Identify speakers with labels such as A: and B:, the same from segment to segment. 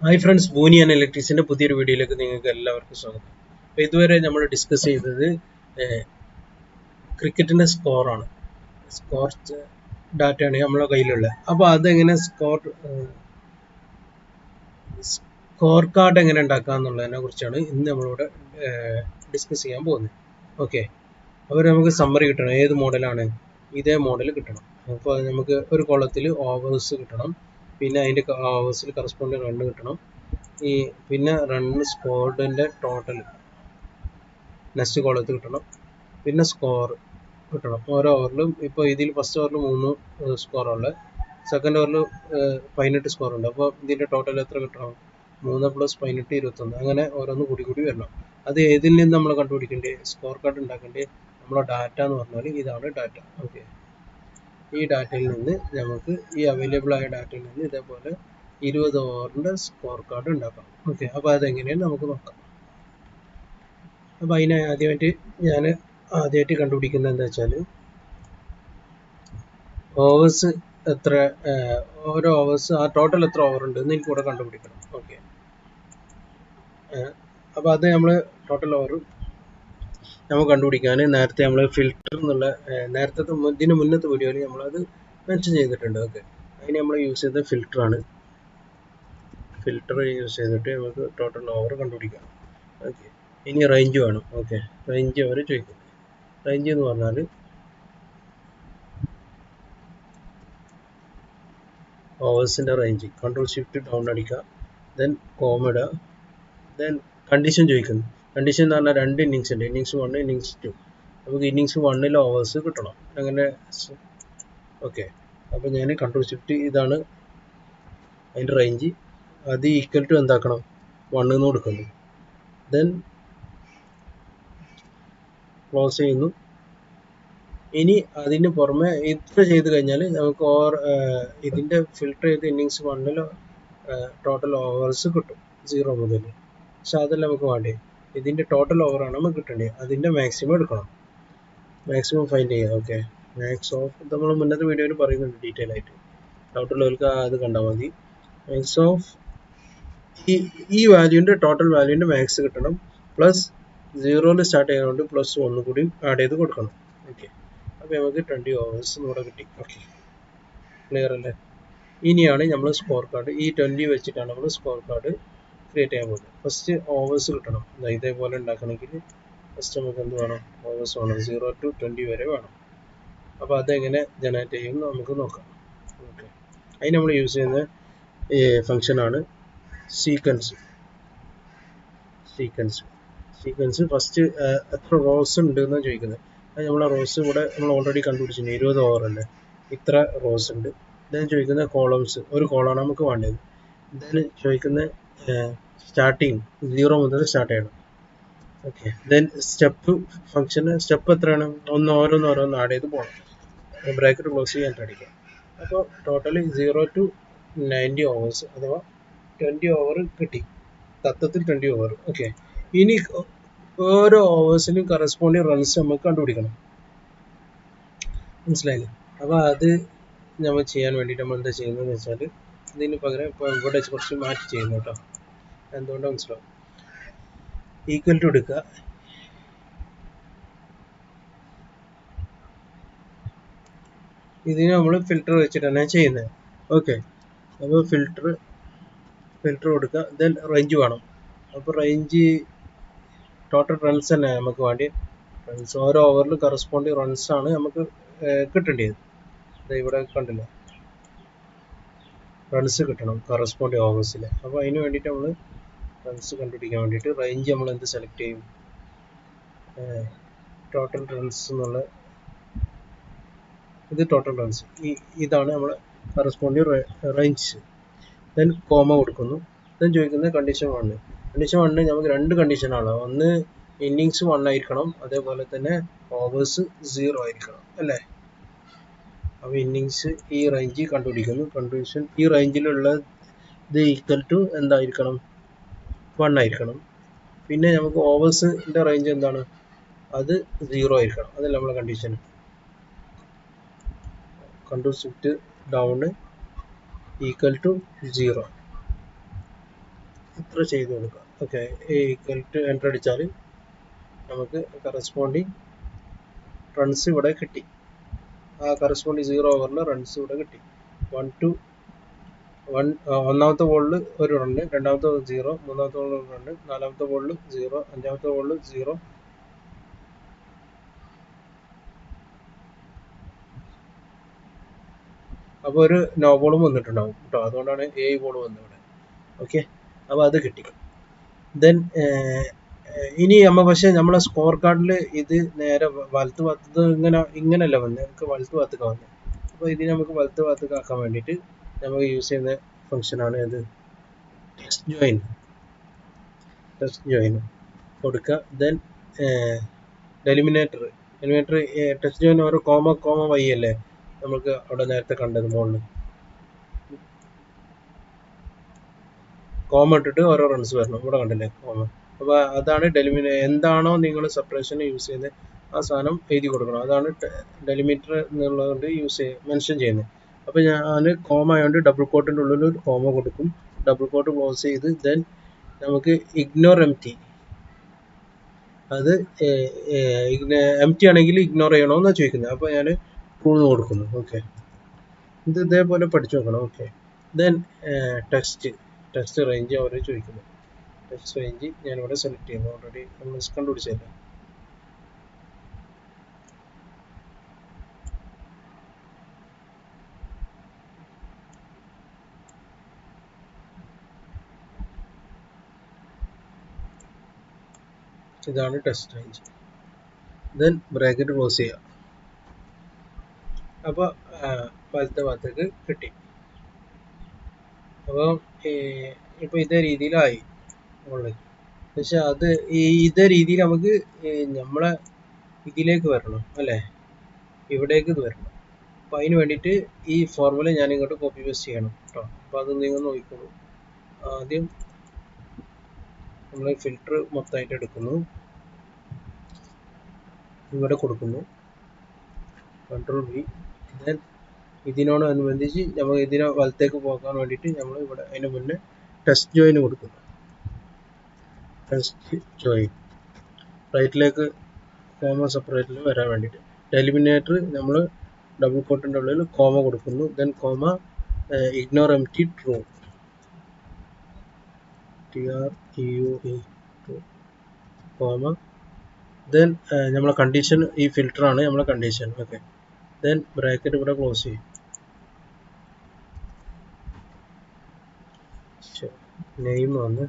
A: Hi friends, ബൂനി and ഇലക്ട്രീസിൻ്റെ പുതിയൊരു വീഡിയോയിലേക്ക് നിങ്ങൾക്ക് എല്ലാവർക്കും സ്വാഗതം. അപ്പോൾ ഇതുവരെ നമ്മൾ ഡിസ്കസ് ചെയ്തത് ക്രിക്കറ്റിൻ്റെ സ്കോറാണ്. സ്കോർ ഡാറ്റയാണ് നമ്മളെ കയ്യിലുള്ളത്. അപ്പോൾ അതെങ്ങനെ സ്കോർ കാർഡ് എങ്ങനെ ഉണ്ടാക്കുക എന്നുള്ളതിനെ കുറിച്ചാണ് ഇന്ന് നമ്മളിവിടെ ഡിസ്കസ് ചെയ്യാൻ പോകുന്നത്. ഓക്കെ, അപ്പോൾ നമുക്ക് സമ്മറി കിട്ടണം. ഏത് മോഡലാണ്? ഇതേ മോഡൽ കിട്ടണം. അപ്പോൾ നമുക്ക് ഒരു കോളത്തിൽ ഓവേഴ്സ് കിട്ടണം, പിന്നെ അതിൻ്റെ ഓവേഴ്സിൽ കറസ്പോണ്ടിങ് റണ്ണ് കിട്ടണം, പിന്നെ റണ്ണ് സ്കോർഡിൻ്റെ ടോട്ടൽ നെക്സ്റ്റ് കോളത്തിൽ കിട്ടണം, പിന്നെ സ്കോർ കിട്ടണം ഓരോ ഓവറിലും. ഇപ്പോൾ ഇതിൽ ഫസ്റ്റ് ഓവറിൽ 3 സ്കോറുണ്ട്, സെക്കൻഡ് ഓവറിൽ 18 സ്കോറുണ്ട്. അപ്പോൾ ഇതിൻ്റെ ടോട്ടൽ എത്ര കിട്ടണം? 3 + 18 21. അങ്ങനെ ഓരോന്ന് കൂടി വരണം. അത് ഏതിൽ നിന്ന് നമ്മൾ കണ്ടുപിടിക്കേണ്ടത്? സ്കോർ കാർഡ് ഉണ്ടാക്കേണ്ടത് നമ്മളെ ഡാറ്റ എന്ന് പറഞ്ഞാൽ ഇതാണ് ഡാറ്റ. ഓക്കെ, ഈ ഡാറ്റയിൽ നിന്ന് നമുക്ക് ഈ അവൈലബിൾ ആയ ഡാറ്റയിൽ നിന്ന് ഇതേപോലെ 20 ഓവറിൻ്റെ സ്കോർ കാർഡ് ഉണ്ടാക്കാം. ഓക്കെ, അപ്പോൾ അതെങ്ങനെയാണ് നമുക്ക് നോക്കാം. അപ്പോൾ അതിന് ആദ്യമായിട്ട് കണ്ടുപിടിക്കുന്നത് എന്താ വെച്ചാൽ, ഓവേഴ്സ് എത്ര, ഓരോ ഓവേഴ്സ് ആ ടോട്ടൽ എത്ര ഓവർ ഉണ്ട് എന്ന് എനിക്ക് ഇവിടെ കണ്ടുപിടിക്കണം. ഓക്കെ, അപ്പോൾ അത് നമ്മൾ ടോട്ടൽ ഓവർ നമുക്ക് കണ്ടുപിടിക്കാൻ നേരത്തെ നമ്മൾ ഫിൽറ്റർ എന്നുള്ള ഇതിന് മുന്നത്തെ വീഡിയോയിൽ നമ്മളത് മെൻഷൻ ചെയ്തിട്ടുണ്ട്. ഓക്കെ, അതിന് നമ്മൾ യൂസ് ചെയ്ത ഫിൽറ്ററാണ്. ഫിൽറ്റർ യൂസ് ചെയ്തിട്ട് നമുക്ക് ടോട്ടൽ ഓവർ കണ്ടുപിടിക്കാം. ഓക്കെ, ഇനി റേഞ്ച് വേണം. ഓക്കെ, റേഞ്ച് അവർ ചോദിക്കും. റേഞ്ച് എന്ന് പറഞ്ഞാൽ ഓവേഴ്സിൻ്റെ റേഞ്ച്. കൺട്രോൾ-Shift ഡൗൺ അടിക്കുക, ദെൻ കോമ ഇടുക, ദെൻ കണ്ടീഷൻ ചോദിക്കുന്നു. കണ്ടീഷൻ എന്ന് പറഞ്ഞാൽ 2 ഇന്നിങ്സ് ഉണ്ട്, ഇന്നിങ്സ് 1, ഇന്നിങ്സ് 2. നമുക്ക് ഇന്നിങ്സ് 1 ഓവേഴ്സ് കിട്ടണം. അങ്ങനെ ഓക്കെ, അപ്പോൾ ഞാൻ കൺട്രോൾ-Shift, ഇതാണ് അതിൻ്റെ റേഞ്ച്. അത് ഈക്വൽ ടു എന്താക്കണം? 1 എന്ന് കൊടുക്കുന്നു. ദെൻ ക്ലോസ് ചെയ്യുന്നു. ഇനി അതിന് പുറമെ ഇത്ര ചെയ്ത് കഴിഞ്ഞാൽ നമുക്ക് ഇതിൻ്റെ ഫിൽട്ടർ ചെയ്ത് ഇന്നിങ്സ് 1 ടോട്ടൽ ഓവേഴ്സ് കിട്ടും 0 മുതൽ. പക്ഷെ അതല്ല നമുക്ക് വേണ്ടേ, ഇതിൻ്റെ ടോട്ടൽ ഓവറാണ് നമുക്ക് കിട്ടേണ്ടത്. അതിൻ്റെ മാക്സിമം എടുക്കണം, മാക്സിമം ഫൈൻഡ് ചെയ്യുക. ഓക്കെ, മാക്സ് ഓഫ് നമ്മൾ മുന്നത്തെ വീഡിയോയിൽ പറയുന്നുണ്ട് ഡീറ്റെയിൽ ആയിട്ട്. ഡൗട്ടുള്ളവർക്ക് അത് കണ്ടാൽ മതി. മാക്സ് ഓഫ് ഈ വാല്യൂൻ്റെ ടോട്ടൽ വാല്യൂൻ്റെ മാക്സ് കിട്ടണം, പ്ലസ് 0യിൽ സ്റ്റാർട്ട് ചെയ്യുന്നതുകൊണ്ട് +1 കൂടി ആഡ് ചെയ്ത് കൊടുക്കണം. ഓക്കെ, അപ്പോൾ നമുക്ക് 20 ഓവേഴ്സ് ഇവിടെ കിട്ടി. ഓക്കെ, ക്ലിയർ അല്ലേ? ഇനിയാണ് നമ്മൾ സ്കോർ കാർഡ്, ഈ 20 വെച്ചിട്ടാണ് നമ്മൾ സ്കോർ കാർഡ് ക്രിയേറ്റ് ചെയ്യാൻ പോകുന്നത്. ഫസ്റ്റ് ഓവേഴ്സ് കിട്ടണം. ഇതേപോലെ ഉണ്ടാക്കണമെങ്കിൽ ഫസ്റ്റ് നമുക്ക് എന്ത് വേണം? ഓവേഴ്സ് വേണം. 0 to 20 വരെ വേണം. അപ്പോൾ അതെങ്ങനെ ജനറേറ്റ് ചെയ്യുമെന്ന് നമുക്ക് നോക്കാം. ഓക്കെ, അതിന് നമ്മൾ യൂസ് ചെയ്യുന്ന ഫംഗ്ഷനാണ് സീക്വൻസ്. ഫസ്റ്റ് എത്ര റോസ് ഉണ്ട് എന്നാണ് ചോദിക്കുന്നത്. അത് നമ്മളെ റോസ് ഇവിടെ നമ്മൾ ഓൾറെഡി കണ്ടുപിടിച്ചിട്ടുണ്ട്, 20 ഓവറല്ലേ, ഇത്ര റോസ് ഉണ്ട്. ഇതാണ് ചോദിക്കുന്ന കോളംസ്, ഒരു കോളമാണ് നമുക്ക് വേണ്ടത്. ഇതാണ് ചോദിക്കുന്ന സ്റ്റാർട്ടിങ് 0 മുതൽ സ്റ്റാർട്ട് ചെയ്യണം. ഓക്കെ, ദെൻ സ്റ്റെപ്പ് ഫംഗ്ഷന് സ്റ്റെപ്പ് എത്രയാണ്? ഓരോന്ന് ആഡ് ചെയ്ത് പോകണം. ബ്രാക്കറ്റ് ക്ലോസ് ചെയ്യാൻ അടിക്കാം. അപ്പോൾ ടോട്ടലി 0 to 90 ഓവേഴ്സ് അഥവാ 20 ഓവർ കിട്ടി. തത്വത്തിൽ 20 ഓവർ. ഓക്കെ, ഇനി ഓരോ ഓവേഴ്സിനും കറസ്പോണ്ടിങ് റൺസ് നമുക്ക് കണ്ടുപിടിക്കണം. മനസ്സിലായില്ലേ? അപ്പോൾ അത് നമ്മൾ ചെയ്യാൻ വേണ്ടിയിട്ട് നമ്മൾ എന്താ ചെയ്യുന്നതെന്ന് വെച്ചാൽ, ഇതിന് പകരം ഇപ്പോൾ ഇവിടെ കുറച്ച് മാറ്റി ചെയ്യുന്നു കേട്ടോ. എന്തുകൊണ്ടാണ് മനസ്സിലാവും. ഈക്വൽ ടു എടുക്കുക, ഇതിന് നമ്മൾ ഫിൽറ്റർ വെച്ചിട്ടാണ് ചെയ്യുന്നത്. ഓക്കെ, അപ്പോൾ ഫിൽറ്റർ കൊടുക്കുക, ദെൻ റേഞ്ച് വേണം. അപ്പോൾ റേഞ്ച് ടോട്ടൽ റൺസ് തന്നെ നമുക്ക് വേണ്ടി. റൺസ് ഓരോ ഓവറിലും കറസ്പോണ്ടിങ് റൺസാണ് നമുക്ക് കിട്ടേണ്ടത്. ഇവിടെ കണ്ടില്ല, റൺസ് കിട്ടണം കറസ്പോണ്ടിങ് ഓവേഴ്സിൽ. അപ്പോൾ അതിന് വേണ്ടിയിട്ട് നമ്മൾ റൺസ് കണ്ടുപിടിക്കാൻ വേണ്ടിയിട്ട് റേഞ്ച് നമ്മൾ എന്ത് സെലക്ട് ചെയ്യും? ടോട്ടൽ റൺസ് എന്നുള്ള ഇത് ടോട്ടൽ റൺസ്, ഇതാണ് നമ്മൾ കറസ്പോണ്ടിങ് റേഞ്ച്. ദെൻ കോമ കൊടുക്കുന്നു. ദെൻ ചോദിക്കുന്നത് കണ്ടീഷൻ 1. കണ്ടീഷൻ 1 നമുക്ക് 2 കണ്ടീഷനാണ്. ഒന്ന് ഇന്നിങ്സ് 1 ആയിരിക്കണം, അതേപോലെ തന്നെ ഓവേഴ്സ് 0 ആയിരിക്കണം അല്ലേ. അപ്പോൾ ഇന്നിങ്സ് ഈ റേഞ്ച് കണ്ടുപിടിക്കുന്നു. കണ്ടീഷൻ ഈ റേഞ്ചിലുള്ള ഇത് ഈക്വൽ ടു എന്തായിരിക്കണം? 1 ആയിരിക്കണം. പിന്നെ നമുക്ക് ഓവേഴ്സിൻ്റെ റേഞ്ച് എന്താണ്? അത് 0 ആയിരിക്കണം. അതല്ല നമ്മളെ condition. Control shift down equal to 0. ഇത്ര ചെയ്ത് കൊടുക്കുക. ഓക്കെ, ഈക്വൽ ടു എൻ്റർ അടിച്ചാൽ നമുക്ക് കറസ്പോണ്ടിങ് റൺസ് ഇവിടെ കിട്ടി. ആ കറസ്പോണ്ടിങ് 0 ഓവറിൽ റൺസ് ഇവിടെ കിട്ടി. 1 to 1, ഒന്നാമത്തെ ബോളിൽ ഒരു റണ്ണ്, രണ്ടാമത്തെ 0, മൂന്നാമത്തെ ബോളിൽ 1 റണ്ണ്, നാലാമത്തെ ബോളിൽ 0, അഞ്ചാമത്തെ ബോളിൽ 0. അപ്പോൾ ഒരു നോ ബോളും വന്നിട്ടുണ്ടാവും കേട്ടോ, അതുകൊണ്ടാണ് A ബോൾ വന്നത് ഇവിടെ. ഓക്കെ, അപ്പോൾ അത് കിട്ടി. ദെൻ ഇനി പക്ഷേ നമ്മളെ സ്കോർ കാർഡിൽ ഇത് നേരെ വലത്ത് ഭാഗത്ത് ഇങ്ങനെയല്ല വന്നത്, നമുക്ക് വലത്ത് ഭാഗത്തേക്ക് വന്നത്. അപ്പോൾ ഇതിന് നമുക്ക് വലത്ത് ഭാഗത്തേക്ക് ആക്കാൻ വേണ്ടിയിട്ട് നമുക്ക് യൂസ് ചെയ്യുന്ന ഫംഗ്ഷനാണ് ഇത് ടെക്സ്റ്റ് ജോയിൻ കൊടുക്കുക. ദെൻ ഡെലിമിനേറ്റർ ടെക്സ്റ്റ് ജോയിൻ ഓരോ കോമ വൈ അല്ലേ നമുക്ക് അവിടെ നേരത്തെ കണ്ടത് മുകളിൽ കോമ ഇട്ടിട്ട് ഓരോ റൺസ് വരണം, ഇവിടെ കണ്ടില്ലേ കോമ. അപ്പോൾ അതാണ് എന്താണോ നിങ്ങൾ സെപ്പറേഷൻ യൂസ് ചെയ്യുന്നത് ആ സാധനം എഴുതി കൊടുക്കണം. അതാണ് ഡെലിമീറ്റർ എന്നുള്ളതുകൊണ്ട് മെൻഷൻ ചെയ്യുന്നത്. അപ്പോൾ ഞാൻ കോമ ആയതുകൊണ്ട് ഡബിൾ കോട്ടിൻ്റെ ഉള്ളിൽ ഒരു കോമ കൊടുക്കും, ഡബിൾ കോട്ട് ക്ലോസ് ചെയ്ത് ദെൻ നമുക്ക് ഇഗ്നോർ എംറ്റി, അത് എംറ്റി ആണെങ്കിൽ ഇഗ്നോർ ചെയ്യണമെന്നാണ് ചോദിക്കുന്നത്. അപ്പോൾ ഞാൻ ട്രൂ കൊടുക്കുന്നു. ഓക്കെ, ഇത് ഇതേപോലെ പഠിച്ചു നോക്കണം. ഓക്കെ, ദെൻ ടെക്സ്റ്റ് റേഞ്ച് അവർ ചോദിക്കുന്നു. ടെക്സ്റ്റ് റേഞ്ച് ഞാനിവിടെ സെലക്ട് ചെയ്യുന്നു, ഓൾറെഡി നമ്മൾ കണ്ടുപിടിച്ചല്ലേ. ഇതാണ് text range. Then bracket close ചെയ്യുക. അപ്പോൾ വലത്തെ ഭാഗത്തേക്ക് കിട്ടി. അപ്പോൾ ഇപ്പോൾ ഇതേ രീതിയിലായി ഉള്ളത്. പക്ഷെ അത് ഇതേ രീതിയിൽ നമുക്ക് നമ്മളെ ഇതിലേക്ക് വരണം അല്ലേ, ഇവിടേക്ക് ഇത് വരണം. അപ്പോൾ അതിന് വേണ്ടിയിട്ട് ഈ ഫോർമുല ഞാൻ ഇങ്ങോട്ട് കോപ്പി പേസ്റ്റ് ചെയ്യണം കേട്ടോ. അപ്പോൾ അത് നിങ്ങൾ നോക്കിക്കോളൂ. ആദ്യം നമ്മൾ ഫിൽറ്റർ മൊത്തമായിട്ട് എടുക്കുന്നു, ഇവിടെ കൊടുക്കുന്നു, Ctrl+V. ദെൻ ഇതിനോടനുബന്ധിച്ച് നമ്മൾ ഇതിനെ വലത്തേക്ക് പോകാൻ വേണ്ടിയിട്ട് നമ്മൾ ഇവിടെ അതിന് മുന്നേ ടെക്സ്റ്റ് ജോയിൻ കൊടുക്കുന്നു. ടെക്സ്റ്റ് ജോയിൻ റൈറ്റിലേക്ക് കോമ സെപ്പറേറ്റിൽ വരാൻ വേണ്ടിയിട്ട് ഡെലിമിനേറ്റർ നമ്മൾ ഡബിൾ കോട്ടിൻ്റെ ഉള്ളിൽ കോമ കൊടുക്കുന്നു. Then comma ignore എംറ്റി true, TRUE true comma. Then നമ്മളെ കണ്ടീഷൻ ഈ ഫിൽറ്ററാണ് നമ്മളെ കണ്ടീഷൻ. ഓക്കെ, ദെൻ ബ്രാക്കറ്റ് ഇവിടെ ക്ലോസ് ചെയ്യും. നെയിം വന്ന്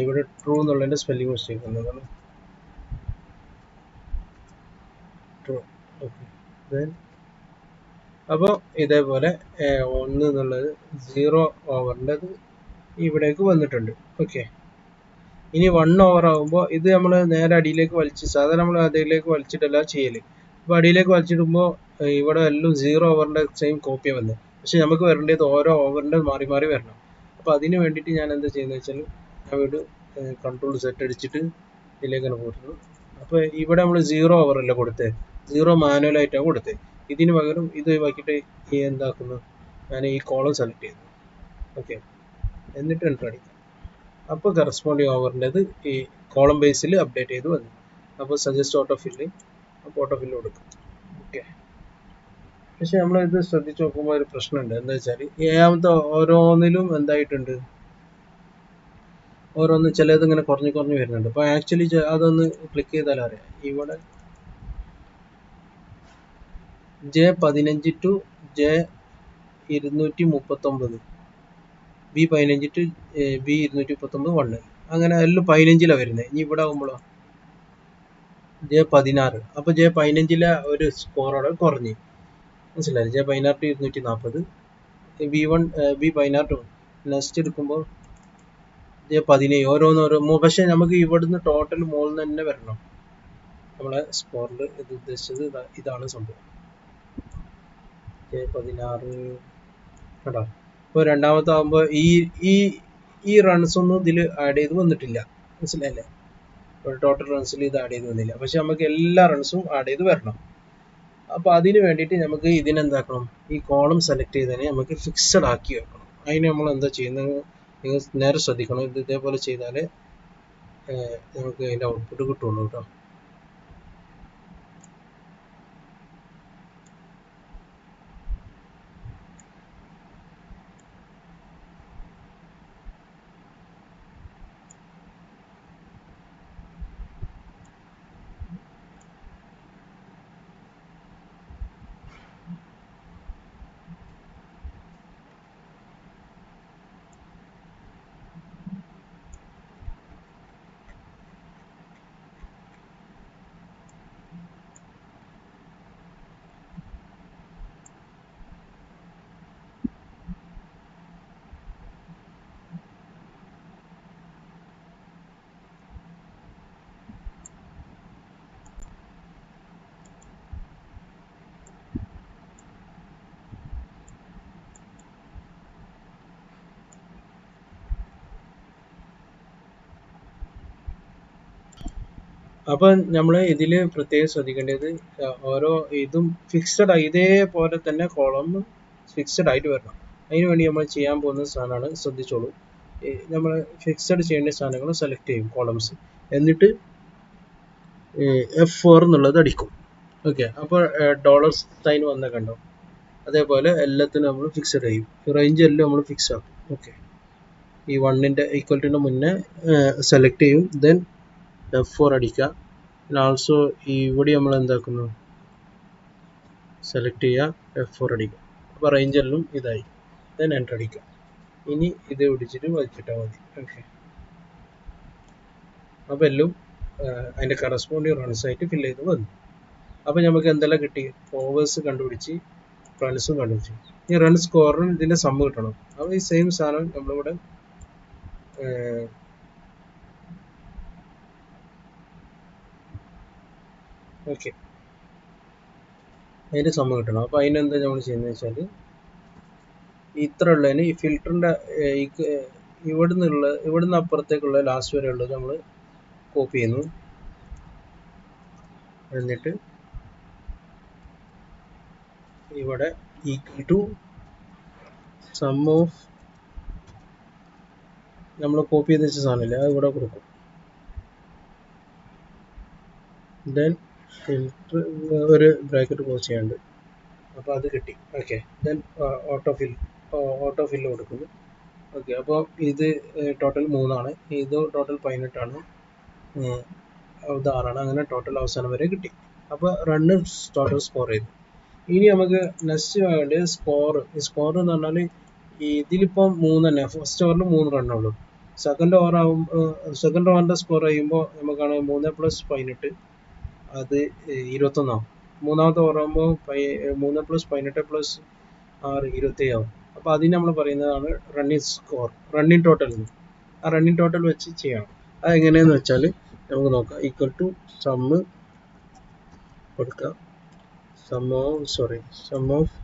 A: ഇവിടെ ട്രൂ എന്നുള്ളതിൻ്റെ സ്പെല്ലിംഗ് മിസ്റ്റേക്ക് വന്നതാണ്. ട്രൂ. ഓക്കെ, ദെൻ അപ്പോൾ ഇതേപോലെ 1 എന്നുള്ളത് 0 ഓവറിൻ്റെത് ഇവിടേക്ക് വന്നിട്ടുണ്ട്. ഓക്കെ, ഇനി 1 ഓവർ ആകുമ്പോൾ ഇത് നമ്മൾ നേരെ അടിയിലേക്ക് സാധാരണ നമ്മൾ അടിയിലേക്ക് വലിച്ചിട്ടല്ല ചെയ്യൽ. അപ്പോൾ അടിയിലേക്ക് വലിച്ചിടുമ്പോൾ ഇവിടെ എല്ലാം 0 ഓവറിൻ്റെ സെയിം കോപ്പി വന്നത്. പക്ഷെ നമുക്ക് വരേണ്ടത് ഓരോ ഓവറിൻ്റെ മാറി മാറി വരണം. അപ്പോൾ അതിന് വേണ്ടിയിട്ട് ഞാൻ എന്താ ചെയ്യുന്നത് വെച്ചാൽ ഞാൻ വീട് Ctrl+Z അടിച്ചിട്ട് ഇതിലേക്കാണ് പോരുന്നത്. അപ്പോൾ ഇവിടെ നമ്മൾ 0 ഓവറല്ല കൊടുത്തത്, 0 മാനുവലായിട്ടാണ് കൊടുത്തത്. ഇതിന് പകരം ഇത് ഒഴിവാക്കിയിട്ട് എന്താക്കുന്നു, ഞാൻ ഈ കോളം സെലക്ട് ചെയ്തു. ഓക്കെ, എന്നിട്ട് എൻ്റർ അടിക്കാം. അപ്പോൾ കറസ്പോണ്ടിങ് ഓവറിൻ്റെത് ഈ കോളം ബേസിൽ അപ്ഡേറ്റ് ചെയ്ത് വന്നു. അപ്പോൾ സജസ്റ്റ് ഓട്ടോ ഫില്ല്, അപ്പോൾ ഓട്ടോ ഫില്ല് കൊടുക്കും. ഓക്കെ, പക്ഷെ നമ്മൾ ഇത് ശ്രദ്ധിച്ച് നോക്കുമ്പോൾ ഒരു പ്രശ്നമുണ്ട്. എന്താ വെച്ചാൽ ഏഴാമത്തെ ഓരോന്നിലും എന്തായിട്ടുണ്ട്, ഓരോന്ന് ചിലത് ഇങ്ങനെ കുറഞ്ഞ് വരുന്നുണ്ട്. അപ്പോൾ ആക്ച്വലി അതൊന്ന് ക്ലിക്ക് ചെയ്താൽ അറിയാം. ഇവിടെ J15 to J239, B15 to B239 1, അങ്ങനെ എല്ലാം 15ലാണ് വരുന്നത്. ഇനി ഇവിടെ ആകുമ്പോഴോ J16. അപ്പോൾ J15 ഒരു സ്കോറോടെ കുറഞ്ഞ്, മനസ്സിലായി. J16 to 240, B16 നെക്സ്റ്റ് എടുക്കുമ്പോൾ J17, ഓരോന്നോരോ. പക്ഷേ നമുക്ക് ഇവിടുന്ന് ടോട്ടൽ മുകളിൽ തന്നെ വരണം നമ്മളെ സ്കോറിൽ. ഇത് ഉദ്ദേശിച്ചത് ഇതാണ് സംഭവം. J16 കേട്ടോ. ഇപ്പോൾ രണ്ടാമത്തെ ആകുമ്പോൾ ഈ റൺസ് ഒന്നും ഇതിൽ ആഡ് ചെയ്ത് വന്നിട്ടില്ല, മനസ്സിലായില്ലേ. ഒരു ടോട്ടൽ റൺസിൽ ഇത് ആഡ് ചെയ്ത് വന്നില്ല. പക്ഷെ നമുക്ക് എല്ലാ റൺസും ആഡ് ചെയ്ത് വരണം. അപ്പോൾ അതിന് വേണ്ടിയിട്ട് നമുക്ക് ഇതിനെന്താക്കണം, ഈ കോളം സെലക്ട് ചെയ്തതിനെ നമുക്ക് ഫിക്സഡ് ആക്കി വെക്കണം. അതിന് നമ്മൾ എന്താ ചെയ്യുന്നത്, നിങ്ങൾ നേരെ ശ്രദ്ധിക്കണം. ഇത് ഇതേപോലെ ചെയ്താലേ നമുക്ക് അതിൻ്റെ ഔട്ട്പുട്ട് കിട്ടുള്ളൂ കേട്ടോ. അപ്പം നമ്മൾ ഇതിൽ പ്രത്യേകം ശ്രദ്ധിക്കേണ്ടത് ഓരോ ഇതും ഫിക്സഡ് ഇതേപോലെ തന്നെ കോളം ഫിക്സഡ് ആയിട്ട് വരണം. അതിന് വേണ്ടി നമ്മൾ ചെയ്യാൻ പോകുന്ന സാധനമാണ്, ശ്രദ്ധിച്ചോളൂ. നമ്മൾ ഫിക്സഡ് ചെയ്യേണ്ട സാധനങ്ങൾ സെലക്ട് ചെയ്യും, കോളംസ്, എന്നിട്ട് F4 എന്നുള്ളത് അടിക്കും. ഓക്കെ, അപ്പോൾ ഡോളർ സൈൻ വന്ന കണ്ടോ, അതേപോലെ എല്ലാത്തിനും നമ്മൾ ഫിക്സഡ് ചെയ്യും. റേഞ്ച് എല്ലാം നമ്മൾ ഫിക്സ് ആക്കും. ഓക്കെ, ഈ 1ൻ്റെ ഈക്വൽ ടുൻ്റെ മുന്നേ സെലക്ട് ചെയ്യും, ദെൻ F4 അടിക്കുക. പിന്നെ ആൾസോ ഇവിടെ നമ്മൾ എന്താക്കുന്നു, സെലക്ട് ചെയ്യുക, F4 അടിക്കുക. അപ്പോൾ റേഞ്ച് എല്ലാം ഇതായി, ദെൻ എൻ്റർ അടിക്കുക. ഇനി ഇത് പിടിച്ചിട്ട് വലിച്ചിട്ടാൽ മതി. ഓക്കെ, അപ്പോൾ എല്ലാം അതിൻ്റെ കറസ്പോണ്ടിങ് റൺസ് ആയിട്ട് ഫില്ല് ചെയ്ത് വന്നു. അപ്പോൾ നമുക്ക് എന്തെല്ലാം കിട്ടി, ഓവേഴ്സ് കണ്ടുപിടിച്ച്, റൺസും കണ്ടുപിടിച്ച്. ഈ റൺ സ്കോറിന് ഇതിൻ്റെ സമ്മ് കിട്ടണം. അപ്പോൾ ഈ സെയിം സാധനം നമ്മളിവിടെ ഓക്കെ, അതിൻ്റെ സമ്മ് കിട്ടണം. അപ്പോൾ അതിനെന്താ നമ്മൾ ചെയ്യുന്നത് വെച്ചാൽ, ഇത്ര ഉള്ളതിന് ഈ ഫിൽറ്ററിൻ്റെ ഇവിടുന്ന് അപ്പുറത്തേക്കുള്ള ലാസ്റ്റ് വരെ ഉള്ളത് നമ്മൾ കോപ്പി ചെയ്യുന്നു. എന്നിട്ട് ഇവിടെ ഈക്വൽ ടു സം ഓഫ് നമ്മൾ കോപ്പി ചെയ്ത് വെച്ച സാധനമില്ല, അത് ഇവിടെ കൊടുക്കും. ദെൻ ഫിൽറ്റർ ഒരു ബ്രാക്കറ്റ് ക്ലോസ് ചെയ്യാണ്ട്, അപ്പോൾ അത് കിട്ടി. ഓക്കെ, ദെൻ ഓട്ടോ ഫില്ല് കൊടുക്കുന്നു. ഓക്കെ, അപ്പോൾ ഇത് ടോട്ടൽ 3 ഇത് ടോട്ടൽ 18 ഇത് 6 അങ്ങനെ ടോട്ടൽ അവസാനം വരെ കിട്ടി. അപ്പോൾ റണ്ണ് ടോട്ടൽ സ്കോർ ചെയ്തു. ഇനി നമുക്ക് നെക്സ്റ്റ് വേണ്ടത് സ്കോർ. ഈ സ്കോർ എന്ന് പറഞ്ഞാൽ ഇതിലിപ്പം 3 തന്നെ, ഫസ്റ്റ് ഓവറിൽ 3 റണ്ണുള്ളൂ. സെക്കൻഡ് ഓവറിൻ്റെ സ്കോർ ചെയ്യുമ്പോൾ നമുക്കാണ് 3 + 18 അത് 21 മൂന്നാമത്തെ ഓവർ ആകുമ്പോൾ 3 + 18 + 6 27 അപ്പോൾ അതിന് നമ്മൾ പറയുന്നതാണ് റണ്ണിങ് സ്കോർ, റണ്ണിങ് ടോട്ടൽ. ആ റണ്ണിങ് ടോട്ടൽ വെച്ച് ചെയ്യണം. അതെങ്ങനെയാന്ന് വെച്ചാൽ നമുക്ക് നോക്കാം. ഈക്വൽ ടു സമ്മ് കൊടുക്കുക, സം ഓഫ്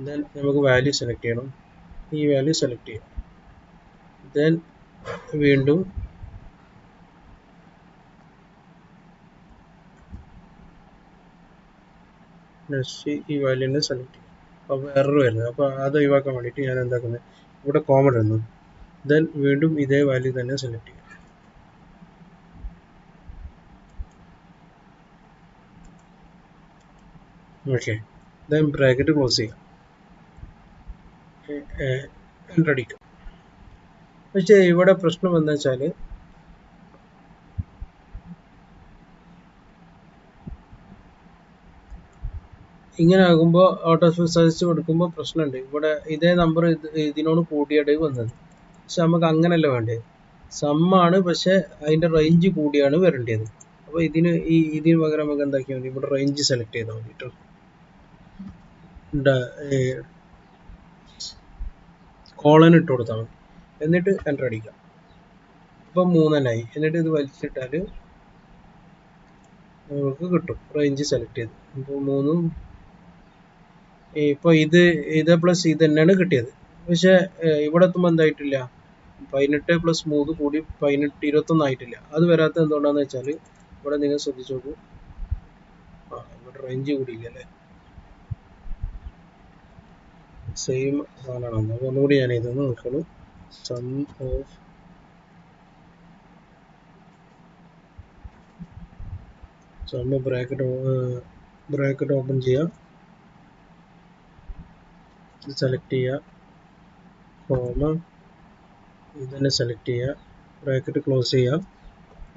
A: ദെൻ നമുക്ക് വാല്യൂ സെലക്ട് ചെയ്യണം. ഈ വാല്യൂ സെലക്ട് ചെയ്യാം. ദെൻ വീണ്ടും നെക്സ്റ്റ് ഈ വാല്യൂനെ സെലക്ട് ചെയ്യും. അപ്പോൾ എറർ വരുന്നത്, അപ്പോൾ അത് ഒഴിവാക്കാൻ വേണ്ടിയിട്ട് ഞാൻ എന്താക്കുന്നത്, ഇവിടെ കോമ ഇടുന്നു. ദെൻ വീണ്ടും ഇതേ വാല്യൂ തന്നെ സെലക്ട് ചെയ്യും. ഓക്കെ, ദെൻ ബ്രാക്കറ്റ് ക്ലോസ് ചെയ്യാം, എൻ്റർ അടിക്കും. പക്ഷേ ഇവിടെ പ്രശ്നം എന്താ വെച്ചാൽ, ഇങ്ങനെ ആകുമ്പോൾ ഔട്ട് ഓഫ് സജസ്റ്റ് കൊടുക്കുമ്പോൾ പ്രശ്നമുണ്ട്. ഇവിടെ ഇതേ നമ്പർ ഇതിനോട് കൂടിയാണ് വന്നത്, പക്ഷെ നമുക്ക് അങ്ങനെയല്ല വേണ്ടത്. സമ്മാണ്, പക്ഷെ അതിൻ്റെ റേഞ്ച് കൂടിയാണ് വരേണ്ടത്. അപ്പോൾ ഇതിന് പകരം നമുക്ക് എന്താക്കിയാൽ മതി, ഇവിടെ റേഞ്ച് സെലക്ട് ചെയ്താൽ മതി കേട്ടോ. കോളൻ ഇട്ട് കൊടുത്താൽ മതി, എന്നിട്ട് എൻ്റർ അടിക്കാം. ഇപ്പം 3 എന്നിട്ട് ഇത് വലിച്ചിട്ടാൽ നമുക്ക് കിട്ടും, റേഞ്ച് സെലക്ട് ചെയ്ത്. ഇപ്പോൾ 3 ഇപ്പോൾ ഇത് പ്ലസ് ഇത് തന്നെയാണ് കിട്ടിയത്. പക്ഷേ ഇവിടെ എത്തുമ്പോൾ എന്തായിട്ടില്ല, 18 + 3 കൂടി 21 ആയിട്ടില്ല. അത് വരാത്ത എന്തുകൊണ്ടാണെന്ന് വെച്ചാൽ, ഇവിടെ നിങ്ങൾ ശ്രദ്ധിച്ചു നോക്കൂ, റേഞ്ച് കൂടിയില്ല അല്ലേ? സെയിം സാധനമാണോ? അപ്പോൾ ഒന്നുകൂടി ഞാൻ ഇതൊന്ന് നോക്കുള്ളൂ. സം ഓഫ് ബ്രാക്കറ്റ് ഓപ്പൺ ചെയ്യുക, സെലക്ട് ചെയ്യുക, കോമ ഇത് തന്നെ സെലക്ട് ചെയ്യുക, ബ്രാക്കറ്റ് ക്ലോസ് ചെയ്യുക,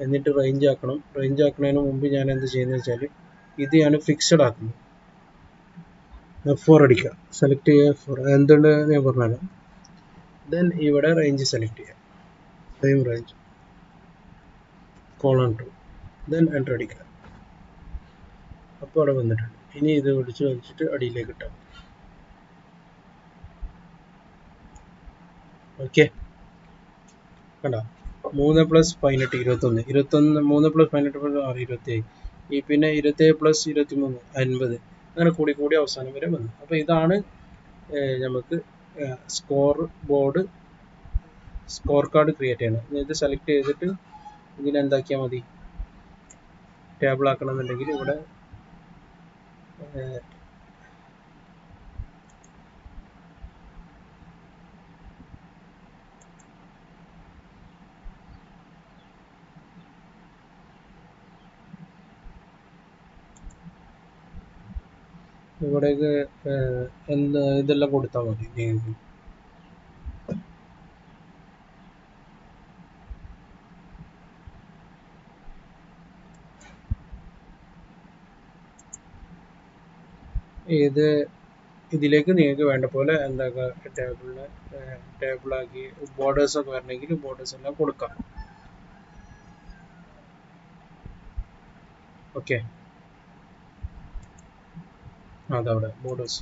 A: എന്നിട്ട് റേഞ്ച് ആക്കണം. റേഞ്ച് ആക്കുന്നതിന് മുമ്പ് ഞാൻ എന്ത് ചെയ്യുന്നത് വെച്ചാൽ ഇത് ഞാൻ ഫിക്സഡ് ആക്കുന്നു. F4 അടിക്കുക, സെലക്ട് ചെയ്യുക F4. എന്തുകൊണ്ട് ഞാൻ പറഞ്ഞുതരാം. ദെൻ ഇവിടെ റേഞ്ച് സെലക്ട് ചെയ്യുക, സെയിം റേഞ്ച് :2, ദെൻ എൻ്റർ അടിക്കുക. അപ്പോൾ അവിടെ വന്നിട്ടുണ്ട്. ഇനി ഇത് പിടിച്ച് വലിച്ചിട്ട് അടിയിലേക്ക് ഇട്ടാൽ മതി. ഓക്കെ, കണ്ടോ? 3 + 18 21, 3 + 18 + 6 27, ഈ പിന്നെ 27 + 23 50, അങ്ങനെ കൂടി അവസാനം വരെ വന്നു. അപ്പോൾ ഇതാണ് നമുക്ക് സ്കോർ കാർഡ് ക്രിയേറ്റ് ചെയ്യണം. ഇത് സെലക്ട് ചെയ്തിട്ട് ഇതിനെന്താക്കിയാൽ മതി, ടേബിൾ ആക്കണമെന്നുണ്ടെങ്കിൽ ഇവിടെ ഇവിടേക്ക് ഇതെല്ലാം കൊടുത്താൽ മതി. ഇതിലേക്ക് നിങ്ങൾക്ക് വേണ്ട പോലെ ടേബിളാക്കി ബോർഡേഴ്സ് ഒക്കെ വരണമെങ്കിൽ ബോർഡേഴ്സ് എല്ലാം കൊടുക്കാം. ഓക്കെ, അതവിടെ ബോർഡേഴ്സ്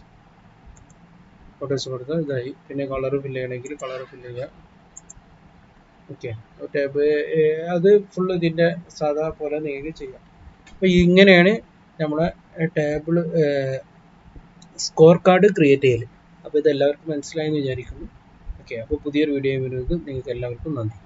A: കൊടുത്താൽ ഇതായി. പിന്നെ കളർ ഫില്ല് ചെയ്യണമെങ്കിൽ കളർ ഫില്ല് ചെയ്യാം. ഓക്കെ, അത് ഫുള്ള് ഇതിൻ്റെ സാധാ പോലെ നിങ്ങൾക്ക് ചെയ്യാം. അപ്പോൾ ഇങ്ങനെയാണ് നമ്മളെ സ്കോർ കാർഡ് ക്രിയേറ്റ് ചെയ്യൽ. അപ്പോൾ ഇത് എല്ലാവർക്കും മനസ്സിലായെന്ന് വിചാരിക്കുന്നു. ഓക്കെ, അപ്പോൾ പുതിയൊരു വീഡിയോ വരുന്നത് നിങ്ങൾക്ക് എല്ലാവർക്കും നന്ദി.